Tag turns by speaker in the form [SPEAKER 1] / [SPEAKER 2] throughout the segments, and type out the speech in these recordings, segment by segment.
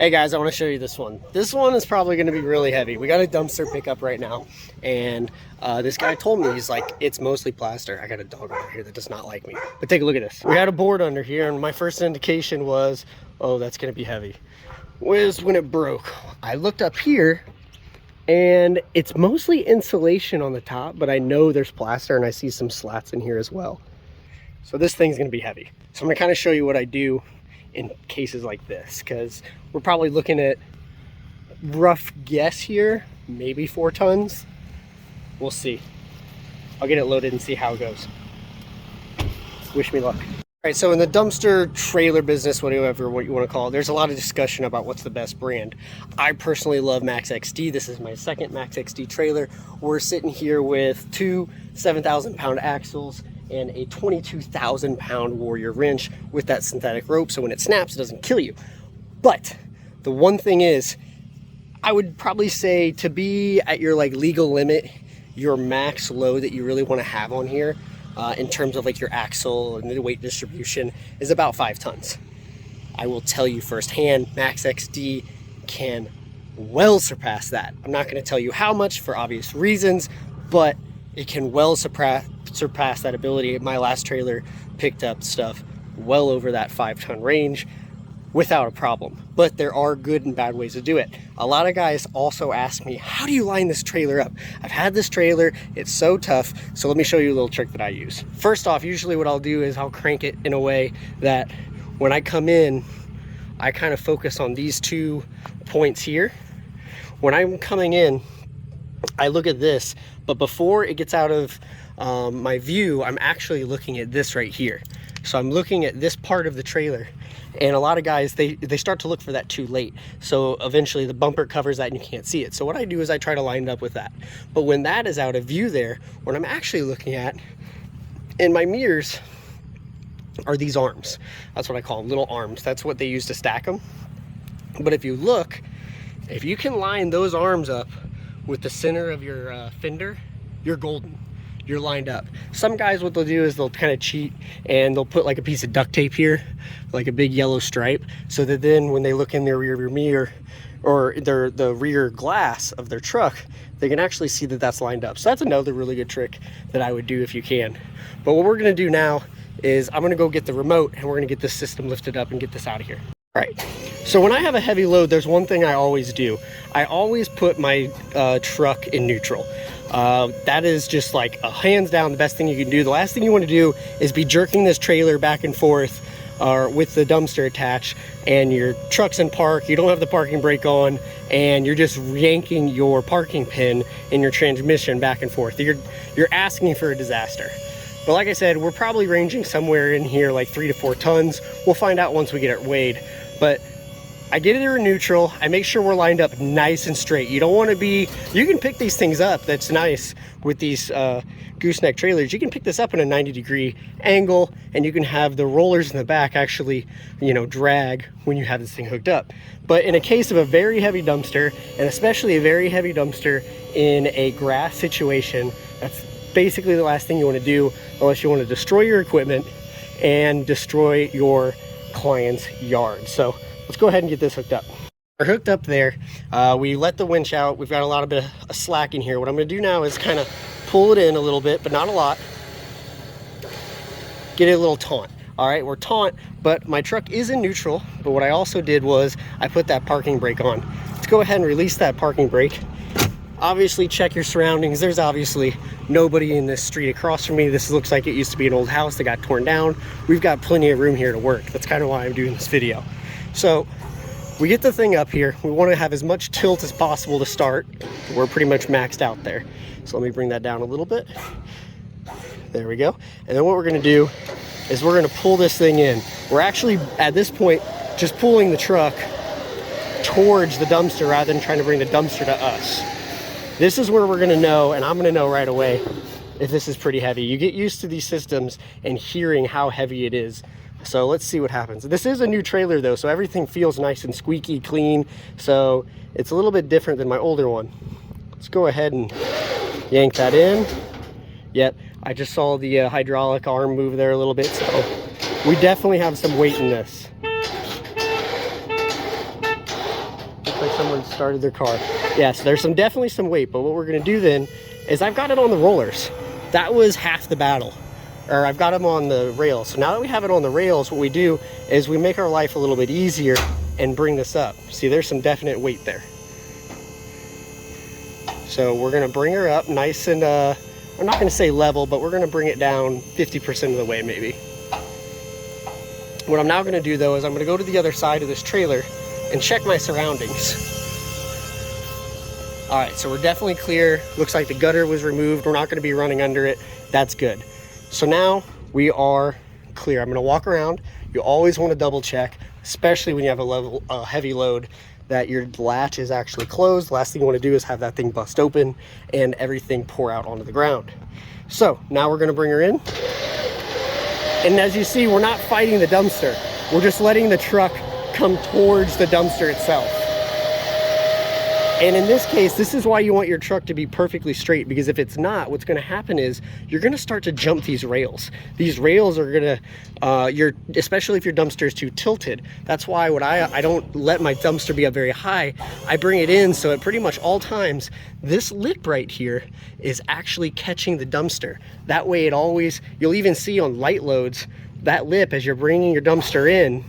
[SPEAKER 1] Hey guys, I want to show you this one. This one is probably going to be really heavy. We got a dumpster pickup right now, and this guy told me, he's like, it's mostly plaster. I got a dog over here that does not like me. But take a look at this. We had a board under here, and my first indication was, oh, that's going to be heavy. Was when it broke. I looked up here, and it's mostly insulation on the top, but I know there's plaster, and I see some slats in here as well. So this thing's going to be heavy. So I'm going to kind of show you what I do in cases like this, because we're probably looking at, rough guess here, maybe 4 tons. We'll see. I'll get it loaded and see how it goes. Wish me luck. All right, so in the dumpster trailer business, whatever what you want to call it, there's a lot of discussion about what's the best brand. I personally love MAXXD. This is my second MAXXD trailer. We're sitting here with 2 7,000-pound axles and a 22,000-pound Warrior wrench with that synthetic rope, so when it snaps, it doesn't kill you. But the one thing is, I would probably say to be at your legal limit, your max load that you really want to have on here, in terms of your axle and the weight distribution, is about 5 tons. I will tell you firsthand, MAXXD can well surpass that. I'm not going to tell you how much for obvious reasons, but it can well surpass that ability. My last trailer picked up stuff well over that 5-ton range without a problem. But there are good and bad ways to do it. A lot of guys also ask me, how do you line this trailer up? I've had this trailer, it's so tough. So let me show you a little trick that I use. First off, usually what I'll do is I'll crank it in a way that when I come in, I kind of focus on these 2 points here. When I'm coming in, I look at this, but before it gets out of my view, I'm actually looking at this right here. So I'm looking at this part of the trailer, and a lot of guys, they start to look for that too late. So eventually the bumper covers that and you can't see it. So what I do is I try to line it up with that. But when that is out of view there, what I'm actually looking at in my mirrors are these arms. That's what I call them, little arms. That's what they use to stack them. But if you look, if you can line those arms up with the center of your fender, you're golden. You're lined up. Some guys, what they'll do is they'll kind of cheat and they'll put a piece of duct tape here, like a big yellow stripe, so that then when they look in their rear mirror or the rear glass of their truck, they can actually see that that's lined up. So that's another really good trick that I would do if you can. But what we're going to do now is I'm going to go get the remote and we're going to get this system lifted up and get this out of here. All right, so when I have a heavy load, there's one thing I always do. I always put my truck in neutral. That is just hands down the best thing you can do. The last thing you want to do is be jerking this trailer back and forth with the dumpster attached, and your truck's in park, you don't have the parking brake on, and you're just yanking your parking pin in your transmission back and forth. You're asking for a disaster. But like I said, we're probably ranging somewhere in here 3 to 4 tons. We'll find out once we get it weighed. But I get it in neutral. I make sure we're lined up nice and straight. You don't want to be, you can pick these things up. That's nice with these gooseneck trailers. You can pick this up in a 90-degree angle, and you can have the rollers in the back actually, drag when you have this thing hooked up. But in a case of a very heavy dumpster, and especially a very heavy dumpster in a grass situation, that's basically the last thing you want to do, unless you want to destroy your equipment and destroy your client's yard. So let's go ahead and get this hooked up. We're hooked up there. We let the winch out. We've got a lot of bit of slack in here. What I'm going to do now is kind of pull it in a little bit, but not a lot. Get it a little taut. All right, we're taut, but my truck is in neutral. But what I also did was I put that parking brake on. Let's go ahead and release that parking brake. Obviously check your surroundings. There's obviously nobody in this street across from me. This looks like it used to be an old house that got torn down. We've got plenty of room here to work. That's kind of why I'm doing this video. So we get the thing up here. We want to have as much tilt as possible to start. We're pretty much maxed out there. So let me bring that down a little bit. There we go. And then what we're going to do is we're going to pull this thing in. We're actually at this point just pulling the truck towards the dumpster rather than trying to bring the dumpster to us. This is where we're going to know, and I'm going to know right away, if this is pretty heavy. You get used to these systems and hearing how heavy it is. So let's see what happens. This is a new trailer though, so everything feels nice and squeaky clean. So it's a little bit different than my older one. Let's go ahead and yank that in. Yep, I just saw the hydraulic arm move there a little bit, so we definitely have some weight in this. someone started their car. Yes, there's definitely some weight, but what we're gonna do then is I've got it on the rollers. That was half the battle. Or I've got them on the rails. So now that we have it on the rails, what we do is we make our life a little bit easier and bring this up. See, there's some definite weight there. So we're gonna bring her up nice and, I'm not gonna say level, but we're gonna bring it down 50% of the way maybe. What I'm now gonna do though is I'm gonna go to the other side of this trailer and check my surroundings. All right, so we're definitely clear. Looks like the gutter was removed. We're not gonna be running under it. That's good. So now we are clear. I'm gonna walk around. You always wanna double check, especially when you have a heavy load, that your latch is actually closed. The last thing you wanna do is have that thing bust open and everything pour out onto the ground. So now we're gonna bring her in. And as you see, we're not fighting the dumpster. We're just letting the truck come towards the dumpster itself. And in this case, this is why you want your truck to be perfectly straight, because if it's not, what's gonna happen is you're gonna start to jump these rails. These rails are gonna, especially if your dumpster is too tilted. That's why I don't let my dumpster be up very high. I bring it in so at pretty much all times, this lip right here is actually catching the dumpster. That way it always, you'll even see on light loads, that lip as you're bringing your dumpster in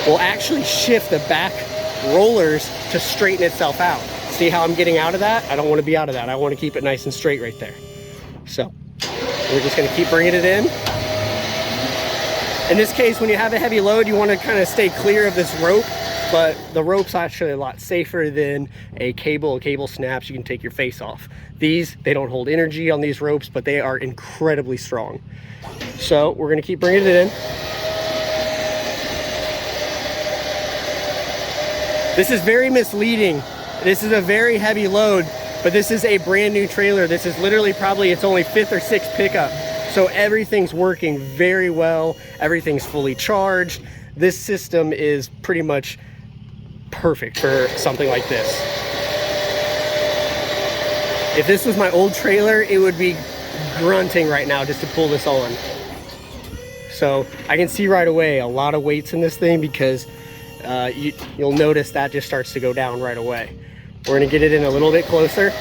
[SPEAKER 1] will actually shift the back rollers to straighten itself out. See how I'm getting out of that? I don't want to be out of that. I want to keep it nice and straight right there. So we're just going to keep bringing it in. In this case, when you have a heavy load, you want to kind of stay clear of this rope, but the rope's actually a lot safer than a cable. A cable snaps, you can take your face off. These, they don't hold energy on these ropes, but they are incredibly strong. So we're going to keep bringing it in. This is very misleading. This is a very heavy load, but this is a brand new trailer. This is literally probably its only 5th or 6th pickup. So everything's working very well. Everything's fully charged. This system is pretty much perfect for something like this. If this was my old trailer, it would be grunting right now just to pull this on. So I can see right away a lot of weights in this thing, because you'll notice that just starts to go down right away. We're gonna get it in a little bit closer.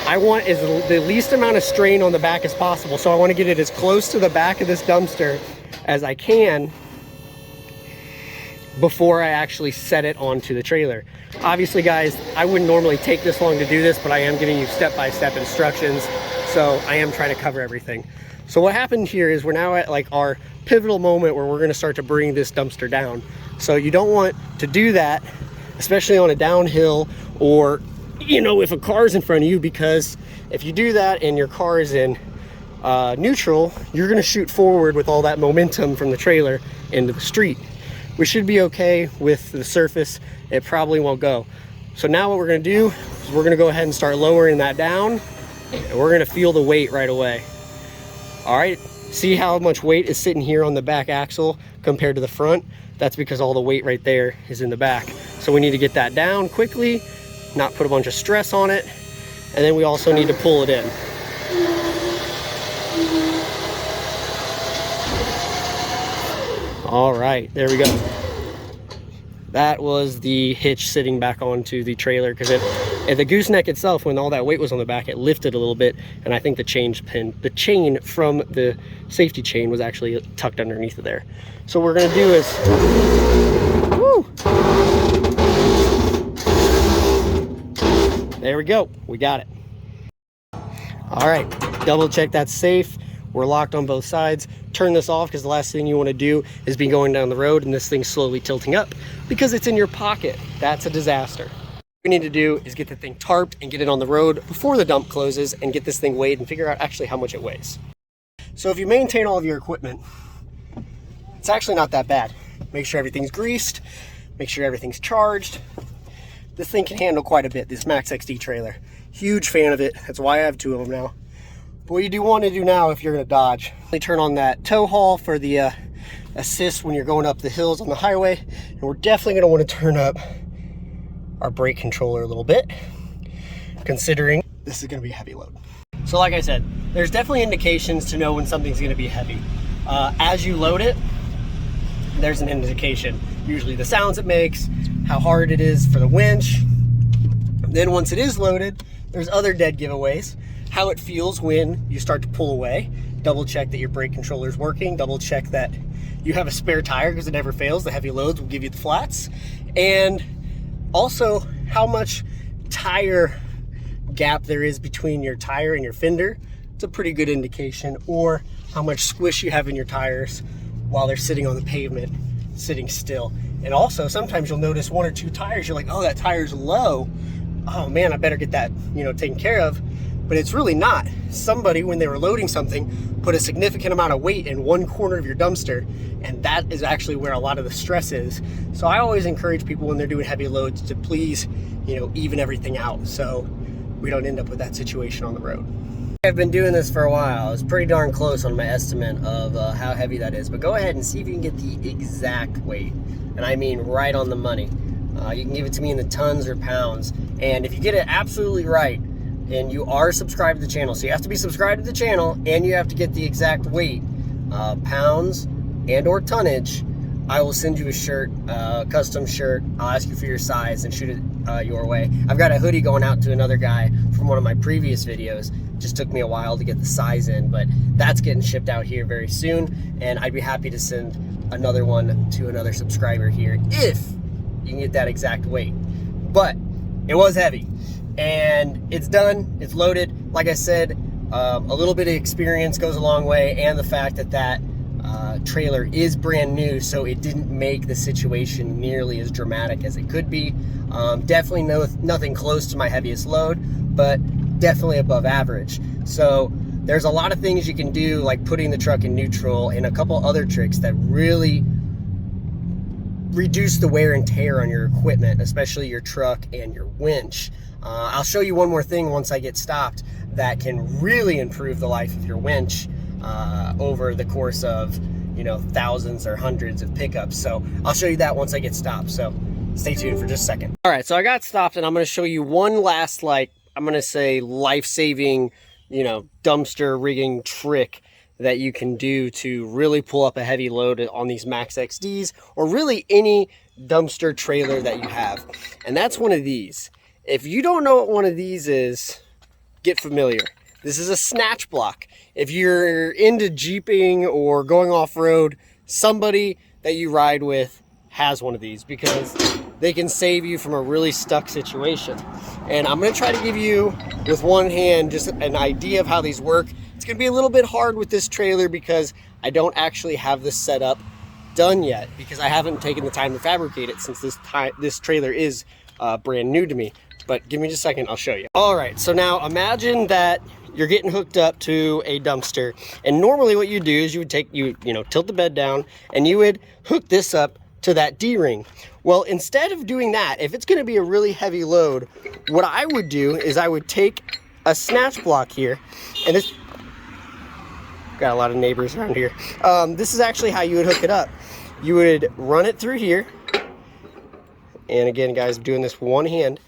[SPEAKER 1] I want the least amount of strain on the back as possible, so I want to get it as close to the back of this dumpster as I can before I actually set it onto the trailer. Obviously guys, I wouldn't normally take this long to do this, but I am giving you step-by-step instructions, so I am trying to cover everything. So what happened here is we're now at like our pivotal moment where we're gonna start to bring this dumpster down. So you don't want to do that, especially on a downhill, or, you know, if a car's in front of you, because if you do that and your car is in neutral, you're gonna shoot forward with all that momentum from the trailer into the street. We should be okay with the surface. It probably won't go. So now what we're gonna do is we're gonna go ahead and start lowering that down, and we're gonna feel the weight right away. All right, see how much weight is sitting here on the back axle compared to the front? That's because all the weight right there is in the back. So we need to get that down quickly, not put a bunch of stress on it, and then we also need to pull it in. All right, there we go. That was the hitch sitting back onto the trailer, because the gooseneck itself, when all that weight was on the back, it lifted a little bit, and I think the chain from the safety chain was actually tucked underneath of there. So what we're gonna do is, woo! There we go, we got it. All right, double check that's safe. We're locked on both sides. Turn this off, because the last thing you want to do is be going down the road and this thing's slowly tilting up because it's in your pocket. That's a disaster. What we need to do is get the thing tarped and get it on the road before the dump closes, and get this thing weighed and figure out actually how much it weighs. So if you maintain all of your equipment, it's actually not that bad. Make sure everything's greased, make sure everything's charged. This thing can handle quite a bit, this MAXXD trailer. Huge fan of it. That's why I have 2 of them now. But what you do want to do now, if you're going to dodge, turn on that tow haul for the assist when you're going up the hills on the highway. And we're definitely going to want to turn up our brake controller a little bit, considering this is going to be a heavy load. So like I said, there's definitely indications to know when something's going to be heavy. As you load it, there's an indication. usually the sounds it makes, how hard it is for the winch. Then once it is loaded, there's other dead giveaways. How it feels when you start to pull away. Double check that your brake controller is working. Double check that you have a spare tire, because it never fails. The heavy loads will give you the flats. And also how much tire gap there is between your tire and your fender. It's a pretty good indication. Or how much squish you have in your tires while they're sitting on the pavement, sitting still. And also sometimes you'll notice one or two tires, you're like, oh, that tire's low. Oh man, I better get that, taken care of. But it's really not. Somebody, when they were loading something, put a significant amount of weight in one corner of your dumpster, and that is actually where a lot of the stress is. So I always encourage people when they're doing heavy loads to please, even everything out so we don't end up with that situation on the road. I've been doing this for a while. It's pretty darn close on my estimate of how heavy that is, but go ahead and see if you can get the exact weight. And I mean right on the money. You can give it to me in the tons or pounds. And if you get it absolutely right, and you are subscribed to the channel, so you have to be subscribed to the channel and you have to get the exact weight, pounds and or tonnage, I will send you a shirt, custom shirt. I'll ask you for your size and shoot it your way. I've got a hoodie going out to another guy from one of my previous videos. Just took me a while to get the size in, but that's getting shipped out here very soon, and I'd be happy to send another one to another subscriber here if you can get that exact weight. But it was heavy. And it's done, it's loaded. Like I said, a little bit of experience goes a long way, and the fact that that trailer is brand new, so it didn't make the situation nearly as dramatic as it could be. Definitely nothing close to my heaviest load, but definitely above average. So there's a lot of things you can do, like putting the truck in neutral and a couple other tricks that really reduce the wear and tear on your equipment, especially your truck and your winch. I'll show you one more thing once I get stopped that can really improve the life of your winch over the course of thousands or hundreds of pickups. So I'll show you that once I get stopped, so stay tuned for just a second. All right, so I got stopped, and I'm going to show you one last, I'm going to say life-saving dumpster rigging trick that you can do to really pull up a heavy load on these MAXXDs, or really any dumpster trailer that you have. And that's one of these. If you don't know what one of these is, get familiar. This is a snatch block. If you're into jeeping or going off-road, somebody that you ride with has one of these, because they can save you from a really stuck situation. And I'm going to try to give you, with one hand, just an idea of how these work. It's going to be a little bit hard with this trailer because I don't actually have this set up done yet, because I haven't taken the time to fabricate it since this trailer is brand new to me. But give me just a second, I'll show you. All right, so now imagine that you're getting hooked up to a dumpster, and normally what you do is you would tilt the bed down and you would hook this up to that D-ring. Well, instead of doing that, if it's going to be a really heavy load, what I would do is I would take a snatch block here, and this got a lot of neighbors around here. This is actually how you would hook it up. You would run it through here, and again, guys, I'm doing this with one hand.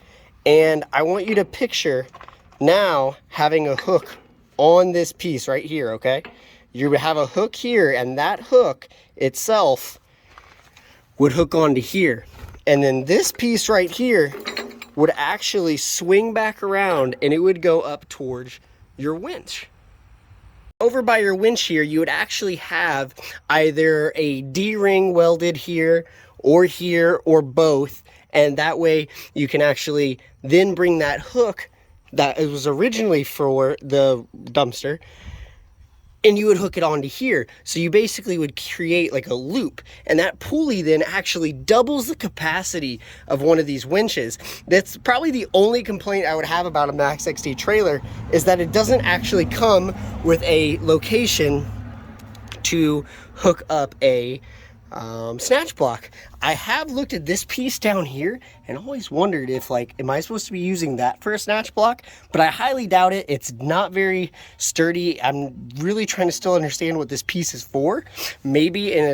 [SPEAKER 1] And I want you to picture now having a hook on this piece right here, okay? You have a hook here, and that hook itself would hook onto here. And then this piece right here would actually swing back around, and it would go up towards your winch. Over by your winch here, you would actually have either a D-ring welded here, or both. And that way you can actually then bring that hook that it was originally for the dumpster, and you would hook it onto here. So you basically would create like a loop, and that pulley then actually doubles the capacity of one of these winches. That's probably the only complaint I would have about a MAXXD trailer, is that it doesn't actually come with a location to hook up a snatch block. I have looked at this piece down here and always wondered if, am I supposed to be using that for a snatch block? But I highly doubt it. It's not very sturdy. I'm really trying to still understand what this piece is for. Maybe in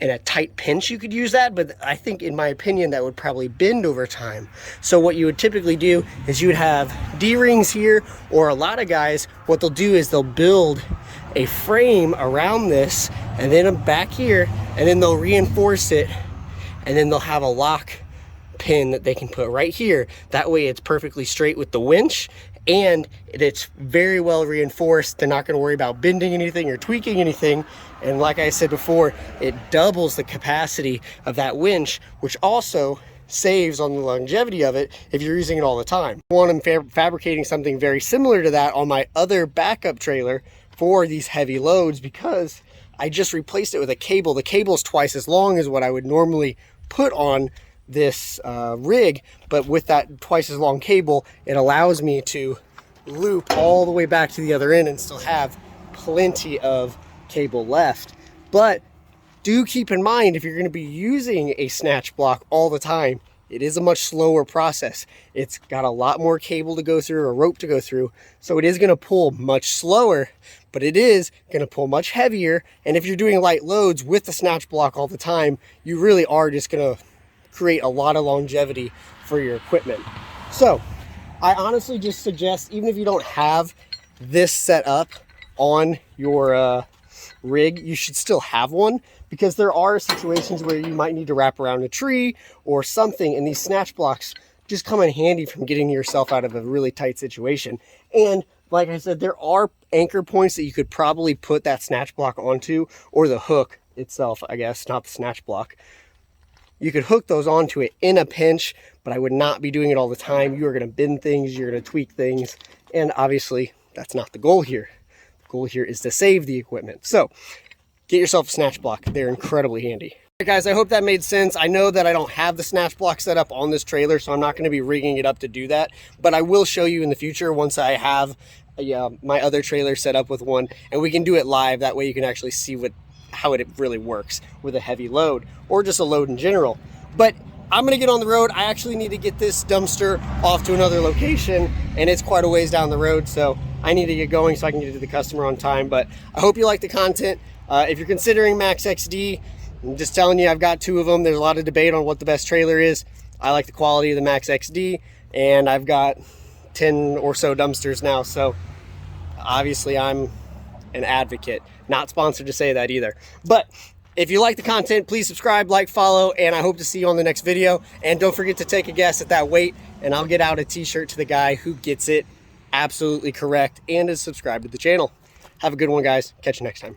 [SPEAKER 1] a tight pinch you could use that, but I think, in my opinion, that would probably bend over time. So what you would typically do is you would have D-rings here, or a lot of guys, what they'll do is they'll build a frame around this, and then back here, and then they'll reinforce it and then they'll have a lock pin that they can put right here. That way it's perfectly straight with the winch, and it's very well reinforced. They're not going to worry about bending anything or tweaking anything. And like I said before, it doubles the capacity of that winch, which also saves on the longevity of it if you're using it all the time. I'm fabricating something very similar to that on my other backup trailer for these heavy loads, because I just replaced it with a cable. The cable's twice as long as what I would normally put on this rig, but with that twice as long cable, it allows me to loop all the way back to the other end and still have plenty of cable left. But do keep in mind, if you're going to be using a snatch block all the time, it is a much slower process. It's got a lot more cable to go through, or rope to go through, so it is going to pull much slower, but it is going to pull much heavier. And if you're doing light loads with the snatch block all the time, you really are just going to create a lot of longevity for your equipment. So I honestly just suggest, even if you don't have this set up on your rig, you should still have one, because there are situations where you might need to wrap around a tree or something, and these snatch blocks just come in handy from getting yourself out of a really tight situation. And like I said, there are anchor points that you could probably put that snatch block onto, or the hook itself, I guess, not the snatch block. You could hook those onto it in a pinch, but I would not be doing it all the time. You are going to bend things, you're going to tweak things, and obviously that's not the goal here. The goal here is to save the equipment. So get yourself a snatch block. They're incredibly handy. All right, guys, I hope that made sense. I know that I don't have the snatch block set up on this trailer, so I'm not going to be rigging it up to do that, but I will show you in the future once I have my other trailer set up with one, and we can do it live. That way you can actually see how it really works with a heavy load, or just a load in general. But I'm gonna get on the road. I actually need to get this dumpster off to another location, and it's quite a ways down the road, so I need to get going so I can get to the customer on time. But I hope you like the content. If you're considering MAXXD, I'm just telling you, I've got 2 of them. There's a lot of debate on what the best trailer is. I like the quality of the MAXXD, and I've got 10 or so dumpsters now, so obviously I'm an advocate. Not sponsored to say that either. But if you like the content, please subscribe, like, follow, and I hope to see you on the next video. And don't forget to take a guess at that weight, and I'll get out a t-shirt to the guy who gets it absolutely correct and is subscribed to the channel. Have a good one, guys. Catch you next time.